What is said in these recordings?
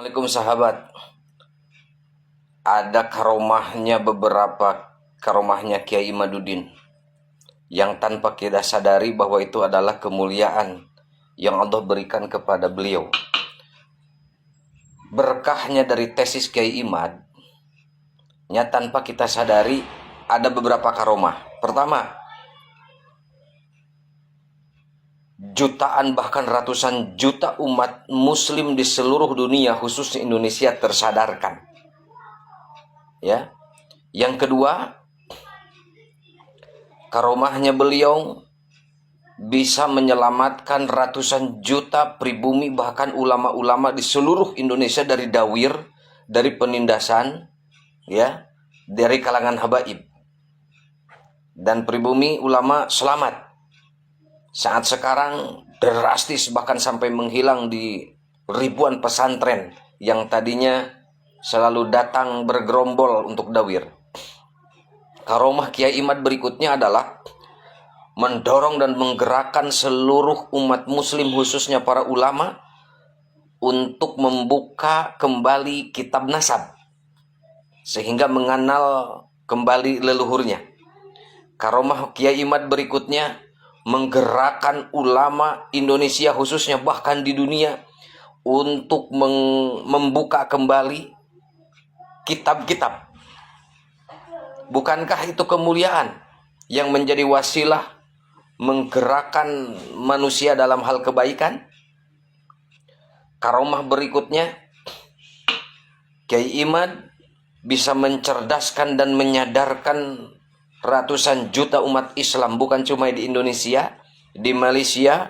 Assalamualaikum sahabat. Ada beberapa karomahnya Kiai Imaduddin yang tanpa kita sadari bahwa itu adalah kemuliaan yang Allah berikan kepada beliau. Berkahnya dari tesis Kiai Imad, tanpa kita sadari ada beberapa karomah. Pertama, jutaan bahkan ratusan juta umat muslim di seluruh dunia khususnya Indonesia tersadarkan. Ya. Yang kedua, karomahnya beliau bisa menyelamatkan ratusan juta pribumi bahkan ulama-ulama di seluruh Indonesia dari dawir, dari penindasan, ya, dari kalangan habaib. Dan pribumi ulama selamat. Saat sekarang drastis bahkan sampai menghilang di ribuan pesantren yang tadinya selalu datang bergerombol untuk dawir. Karomah Kiai Imad berikutnya adalah mendorong dan menggerakkan seluruh umat muslim khususnya para ulama untuk membuka kembali kitab nasab sehingga mengenal kembali leluhurnya. Karomah Kiai Imad berikutnya menggerakkan ulama Indonesia khususnya bahkan di dunia untuk membuka kembali kitab-kitab. Bukankah itu kemuliaan yang menjadi wasilah menggerakkan manusia dalam hal kebaikan? Karomah berikutnya, Kiai Imad bisa mencerdaskan dan menyadarkan ratusan juta umat Islam, bukan cuma di Indonesia, di Malaysia,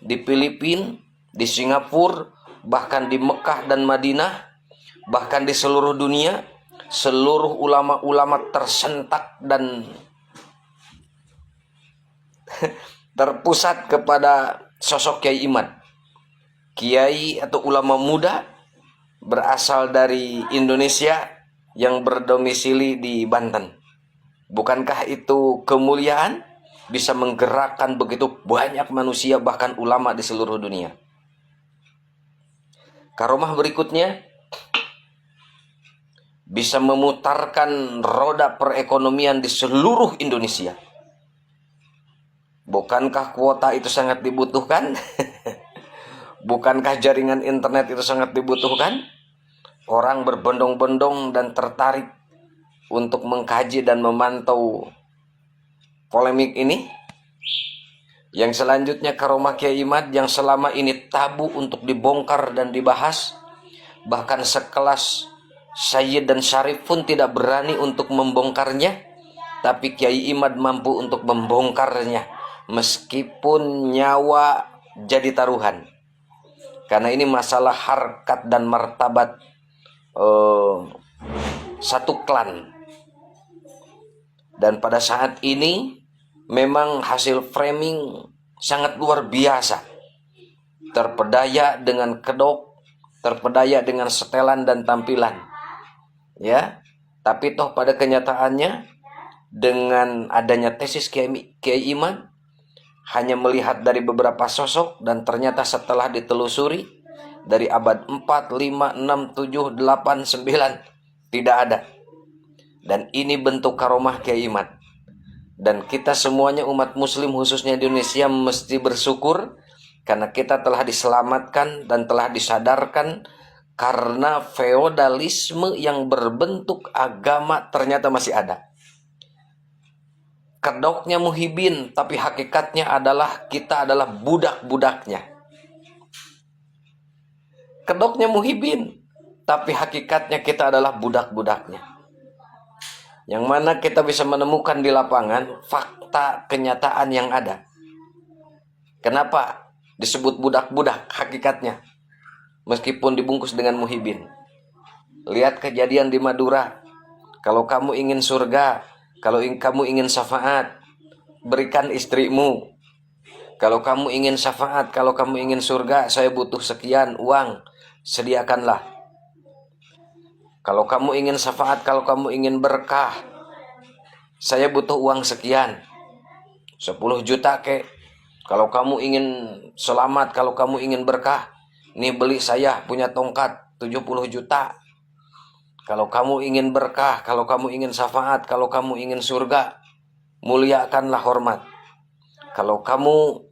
di Filipina, di Singapura, bahkan di Mekah dan Madinah, bahkan di seluruh dunia. Seluruh ulama-ulama tersentak dan terpusat kepada sosok Kiai Imad. Kiai atau ulama muda berasal dari Indonesia yang berdomisili di Banten. Bukankah itu kemuliaan? Bisa menggerakkan begitu banyak manusia bahkan ulama di seluruh dunia. Karomah berikutnya, bisa memutarkan roda perekonomian di seluruh Indonesia. Bukankah kuota itu sangat dibutuhkan? Bukankah jaringan internet itu sangat dibutuhkan? Orang berbondong-bondong dan tertarik untuk mengkaji dan memantau polemik ini. Yang selanjutnya karomah Kiai Imad yang selama ini tabu untuk dibongkar dan dibahas. Bahkan sekelas Sayyid dan Syarif pun tidak berani untuk membongkarnya, tapi Kiai Imad mampu untuk membongkarnya meskipun nyawa jadi taruhan. Karena ini masalah harkat dan martabat satu klan. Dan pada saat ini memang hasil framing sangat luar biasa. Terpedaya dengan kedok, terpedaya dengan setelan dan tampilan. Ya, tapi toh pada kenyataannya dengan adanya tesis Kiai Imad hanya melihat dari beberapa sosok dan ternyata setelah ditelusuri dari abad 4, 5, 6, 7, 8, 9 tidak ada. Dan ini bentuk karomah Kiai Imad. Dan kita semuanya umat muslim khususnya di Indonesia mesti bersyukur karena kita telah diselamatkan dan telah disadarkan. Karena feodalisme yang berbentuk agama ternyata masih ada. Kedoknya Muhyiddin, tapi hakikatnya adalah kita adalah budak-budaknya. Kedoknya Muhyiddin, tapi hakikatnya kita adalah budak-budaknya. Yang mana kita bisa menemukan di lapangan fakta kenyataan yang ada. Kenapa disebut budak-budak hakikatnya? Meskipun dibungkus dengan Muhyiddin. Lihat kejadian di Madura. Kalau kamu ingin surga, kalau kamu ingin syafaat, berikan istrimu. Kalau kamu ingin syafaat, kalau kamu ingin surga, saya butuh sekian uang, sediakanlah. Kalau kamu ingin syafaat, kalau kamu ingin berkah, saya butuh uang sekian, 10 juta kek. Kalau kamu ingin selamat, kalau kamu ingin berkah, nih beli saya punya tongkat 70 juta. Kalau kamu ingin berkah, kalau kamu ingin syafaat, kalau kamu ingin surga, muliakanlah hormat. Kalau kamu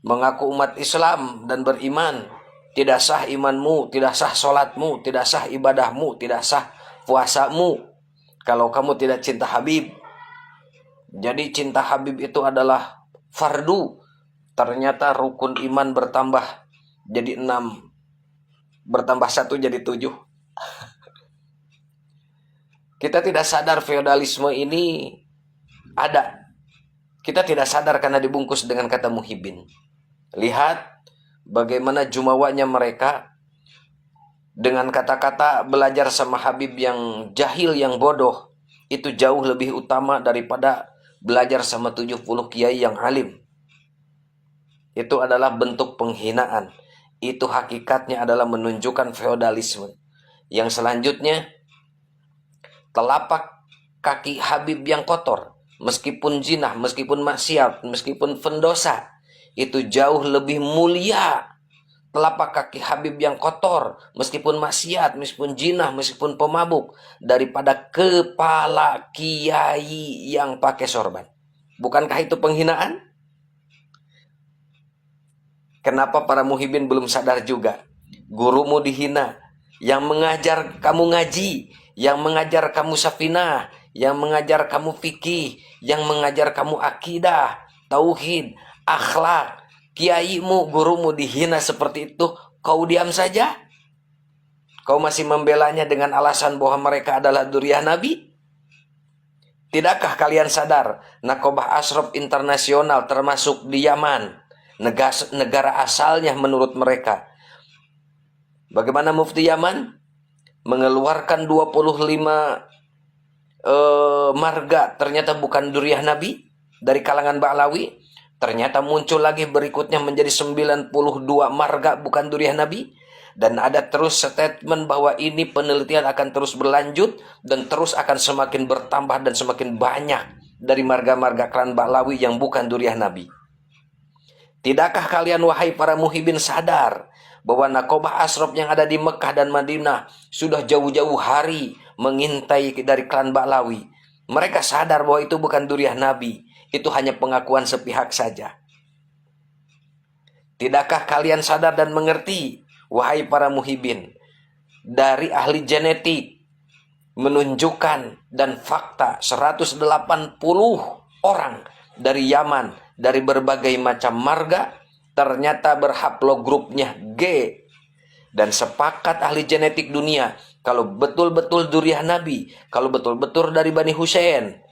mengaku umat Islam dan beriman, tidak sah imanmu, tidak sah sholatmu, tidak sah ibadahmu, tidak sah puasamu kalau kamu tidak cinta Habib. Jadi cinta Habib itu adalah fardu. Ternyata rukun iman bertambah jadi 6, bertambah 1 jadi 7. Kita tidak sadar feodalisme ini ada. Kita tidak sadar karena dibungkus dengan kata muhibin. Lihat bagaimana jumawanya mereka dengan kata-kata belajar sama Habib yang jahil, yang bodoh. Itu jauh lebih utama daripada belajar sama 70 kiai yang alim. Itu adalah bentuk penghinaan. Itu hakikatnya adalah menunjukkan feodalisme. Yang selanjutnya, telapak kaki Habib yang kotor, meskipun jinah, meskipun maksiat, meskipun pendosa, itu jauh lebih mulia. Telapak kaki Habib yang kotor, meskipun maksiat, meskipun jinah, meskipun pemabuk, daripada kepala kiai yang pakai sorban. Bukankah itu penghinaan? Kenapa para muhibin belum sadar juga? Gurumu dihina, yang mengajar kamu ngaji, yang mengajar kamu safinah, yang mengajar kamu fikih, yang mengajar kamu akidah, tauhid, akhlak, kiaimu, gurumu dihina seperti itu, kau diam saja? Kau masih membelanya dengan alasan bahwa mereka adalah dzurriyyah Nabi? Tidakkah kalian sadar, Nakobah Ashraf Internasional termasuk di Yaman, negara asalnya menurut mereka. Bagaimana Mufti Yaman mengeluarkan 25 marga, ternyata bukan dzurriyyah Nabi dari kalangan Ba'lawi. Ternyata muncul lagi berikutnya menjadi 92 marga bukan dzurriyyah Nabi. Dan ada terus statement bahwa ini penelitian akan terus berlanjut dan terus akan semakin bertambah dan semakin banyak dari marga-marga klan Ba'lawi yang bukan dzurriyyah Nabi. Tidakkah kalian wahai para muhibin sadar bahwa Nakobah Ashraf yang ada di Mekah dan Madinah sudah jauh-jauh hari mengintai dari klan Ba'lawi. Mereka sadar bahwa itu bukan dzurriyyah Nabi. Itu hanya pengakuan sepihak saja. Tidakkah kalian sadar dan mengerti, wahai para muhibin, dari ahli genetik menunjukkan dan fakta 180 orang dari Yaman, dari berbagai macam marga, ternyata berhaplogrupnya G. Dan sepakat ahli genetik dunia, kalau betul-betul dzurriyyah Nabi, kalau betul-betul dari Bani Husain,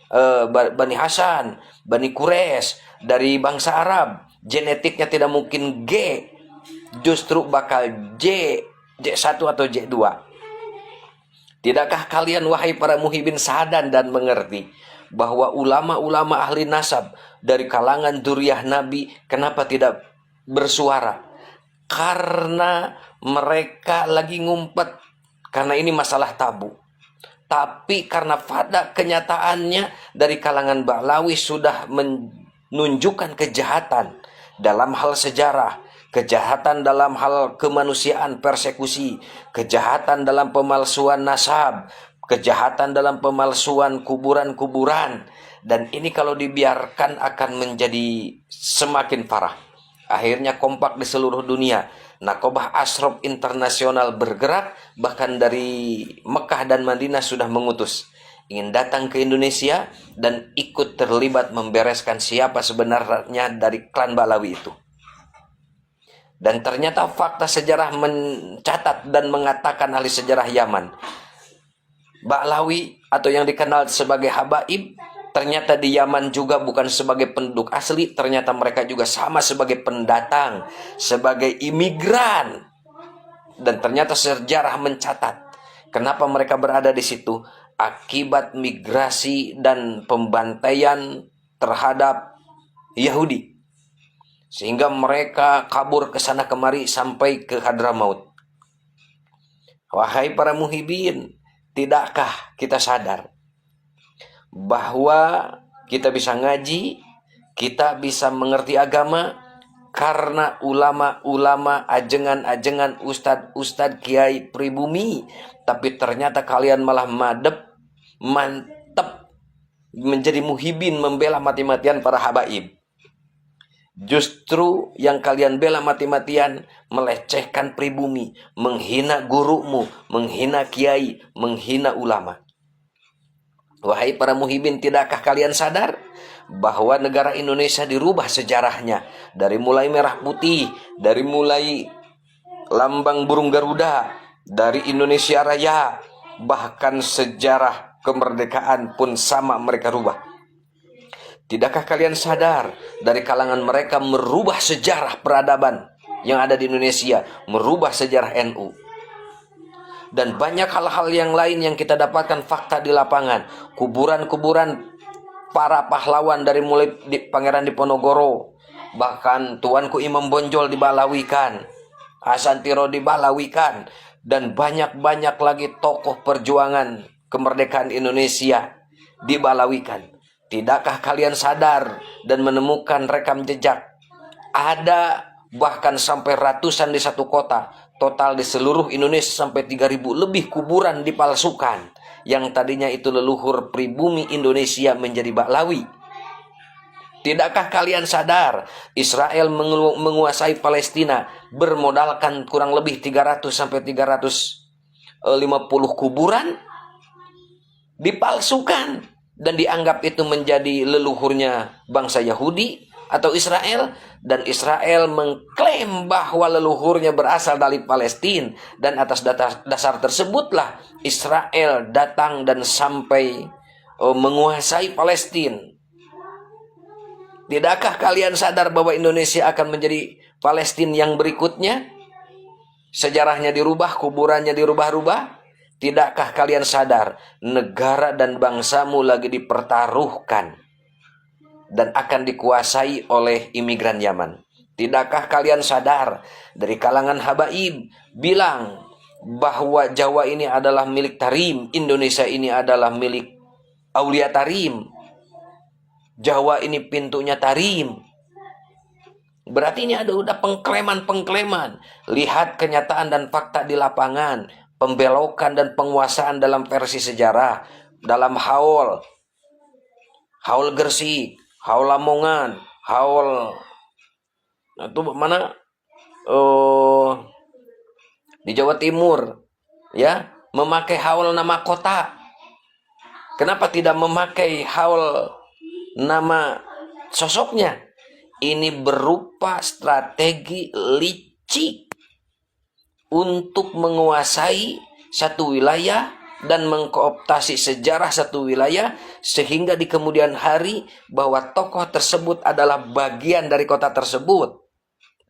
Bani Hasan, Bani Quraisy, dari bangsa Arab, genetiknya tidak mungkin G, justru bakal J1 atau J2. Tidakkah kalian wahai para muhibin sadar dan mengerti bahwa ulama-ulama ahli nasab dari kalangan dzurriyyah Nabi kenapa tidak bersuara? Karena mereka lagi ngumpet, karena ini masalah tabu. Tapi karena pada kenyataannya dari kalangan Ba'lawi sudah menunjukkan kejahatan dalam hal sejarah, kejahatan dalam hal kemanusiaan, persekusi, kejahatan dalam pemalsuan nasab, kejahatan dalam pemalsuan kuburan-kuburan. Dan ini kalau dibiarkan akan menjadi semakin parah. Akhirnya kompak di seluruh dunia. Nakobah Ashraf Internasional bergerak, bahkan dari Mekah dan Madinah sudah mengutus, ingin datang ke Indonesia dan ikut terlibat membereskan siapa sebenarnya dari klan Ba'lawi itu. Dan ternyata fakta sejarah mencatat dan mengatakan ahli sejarah Yaman, Ba'lawi atau yang dikenal sebagai Habaib, ternyata di Yaman juga bukan sebagai penduduk asli, ternyata mereka juga sama sebagai pendatang, sebagai imigran. Dan ternyata sejarah mencatat kenapa mereka berada di situ, akibat migrasi dan pembantaian terhadap Yahudi. Sehingga mereka kabur ke sana kemari sampai ke Hadramaut. Wahai para muhibin, tidakkah kita sadar bahwa kita bisa ngaji, kita bisa mengerti agama, karena ulama-ulama, ajengan-ajengan, ustad-ustad, kiai pribumi, tapi ternyata kalian malah mantep menjadi muhibin, membela mati-matian para habaib. Justru yang kalian bela mati-matian melecehkan pribumi, menghina gurumu, menghina kiai, menghina ulama. Wahai para muhibin, tidakkah kalian sadar bahwa negara Indonesia dirubah sejarahnya dari mulai merah putih, dari mulai lambang burung Garuda, dari Indonesia Raya, bahkan sejarah kemerdekaan pun sama mereka rubah. Tidakkah kalian sadar dari kalangan mereka merubah sejarah peradaban yang ada di Indonesia, merubah sejarah NU. Dan banyak hal-hal yang lain yang kita dapatkan fakta di lapangan. Kuburan-kuburan para pahlawan dari mulai Pangeran Diponegoro, bahkan Tuanku Imam Bonjol dibalawikan, Asantiro dibalawikan, dan banyak-banyak lagi tokoh perjuangan kemerdekaan Indonesia dibalawikan. Tidakkah kalian sadar dan menemukan rekam jejak? Ada bahkan sampai ratusan di satu kota. Total di seluruh Indonesia sampai 3.000 lebih kuburan dipalsukan. Yang tadinya itu leluhur pribumi Indonesia menjadi Baklawi. Tidakkah kalian sadar Israel menguasai Palestina bermodalkan kurang lebih 300 sampai 350 kuburan dipalsukan dan dianggap itu menjadi leluhurnya bangsa Yahudi atau Israel, dan Israel mengklaim bahwa leluhurnya berasal dari Palestina, dan atas dasar tersebutlah Israel datang dan sampai menguasai Palestina. Tidakkah kalian sadar bahwa Indonesia akan menjadi Palestina yang berikutnya? Sejarahnya dirubah, kuburannya dirubah-rubah. Tidakkah kalian sadar negara dan bangsamu lagi dipertaruhkan dan akan dikuasai oleh imigran Yaman? Tidakkah kalian sadar dari kalangan habaib bilang bahwa Jawa ini adalah milik Tarim, Indonesia ini adalah milik Aulia Tarim, Jawa ini pintunya Tarim. Berarti ini ada udah pengklaiman. Lihat kenyataan dan fakta di lapangan. Pembelokan dan penguasaan dalam versi sejarah, dalam haul Gresik, haul Lamongan, haul itu mana di Jawa Timur, ya, memakai haul nama kota. Kenapa tidak memakai haul nama sosoknya? Ini berupa strategi licik untuk menguasai satu wilayah dan mengkooptasi sejarah satu wilayah, sehingga di kemudian hari bahwa tokoh tersebut adalah bagian dari kota tersebut,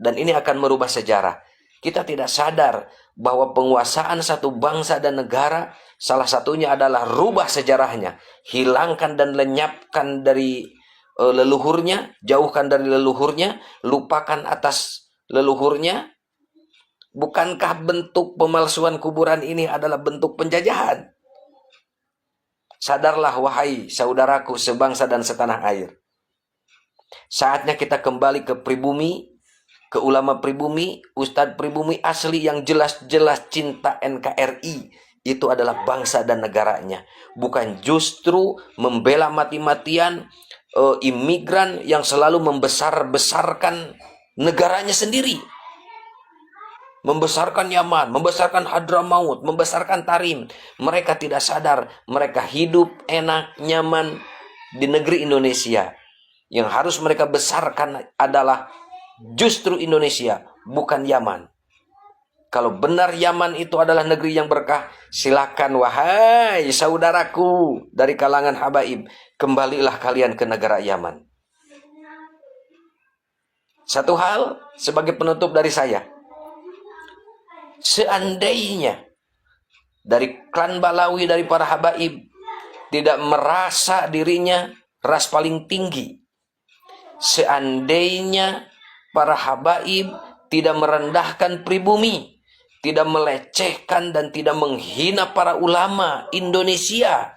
dan ini akan merubah sejarah. Kita tidak sadar bahwa penguasaan satu bangsa dan negara salah satunya adalah rubah sejarahnya, hilangkan dan lenyapkan dari leluhurnya, jauhkan dari leluhurnya, lupakan atas leluhurnya. Bukankah bentuk pemalsuan kuburan ini adalah bentuk penjajahan? Sadarlah wahai saudaraku sebangsa dan setanah air. Saatnya kita kembali ke pribumi, ke ulama pribumi, ustadz pribumi asli yang jelas-jelas cinta NKRI. Itu adalah bangsa dan negaranya. Bukan justru membela mati-matian imigran yang selalu membesar-besarkan negaranya sendiri. Membesarkan Yaman, membesarkan Hadramaut, membesarkan Tarim. Mereka tidak sadar, mereka hidup enak, nyaman di negeri Indonesia. Yang harus mereka besarkan adalah justru Indonesia, bukan Yaman. Kalau benar Yaman itu adalah negeri yang berkah, silakan wahai saudaraku dari kalangan habaib, kembalilah kalian ke negara Yaman. Satu hal sebagai penutup dari saya. Seandainya dari klan Balawi, dari para habaib tidak merasa dirinya ras paling tinggi, seandainya para habaib tidak merendahkan pribumi, tidak melecehkan dan tidak menghina para ulama Indonesia,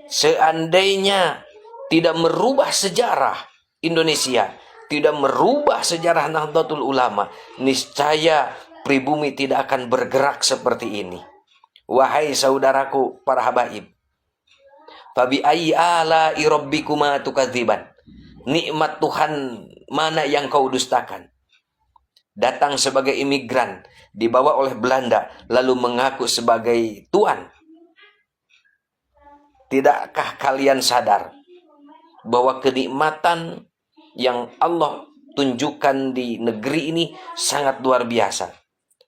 seandainya tidak merubah sejarah Indonesia, tidak merubah sejarah Nahdlatul Ulama, niscaya pribumi tidak akan bergerak seperti ini. Wahai saudaraku para habaib, fabi ayyi ala'i rabbikuma tukadziban. Nikmat Tuhan mana yang kau dustakan? Datang sebagai imigran, dibawa oleh Belanda, lalu mengaku sebagai tuan. Tidakkah kalian sadar bahwa kenikmatan yang Allah tunjukkan di negeri ini sangat luar biasa?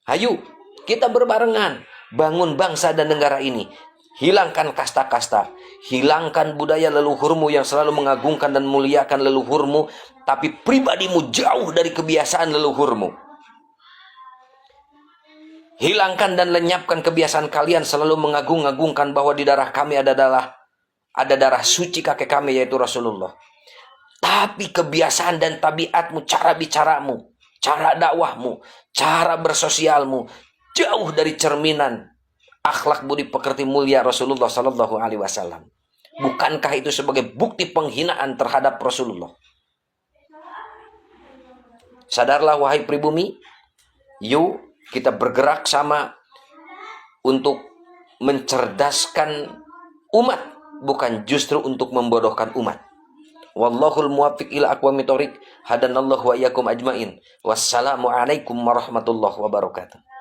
Hayu, kita berbarengan bangun bangsa dan negara ini. Hilangkan kasta-kasta, hilangkan budaya leluhurmu yang selalu mengagungkan dan muliakan leluhurmu, tapi pribadimu jauh dari kebiasaan leluhurmu. Hilangkan dan lenyapkan kebiasaan kalian selalu mengagung-agungkan bahwa di darah kami ada darah suci kakek kami, yaitu Rasulullah. Tapi kebiasaan dan tabiatmu, cara bicaramu, cara dakwahmu, cara bersosialmu jauh dari cerminan akhlak budi pekerti mulia Rasulullah Sallallahu Alaihi Wasallam. Bukankah itu sebagai bukti penghinaan terhadap Rasulullah? Sadarlah wahai pribumi, yuk kita bergerak sama untuk mencerdaskan umat, bukan justru untuk membodohkan umat. Wallahul muwaffiq ila aqwamit thoriq. Hadanallahu wa iyyakum ajmain. Wassalamu alaikum warahmatullahi wabarakatuh.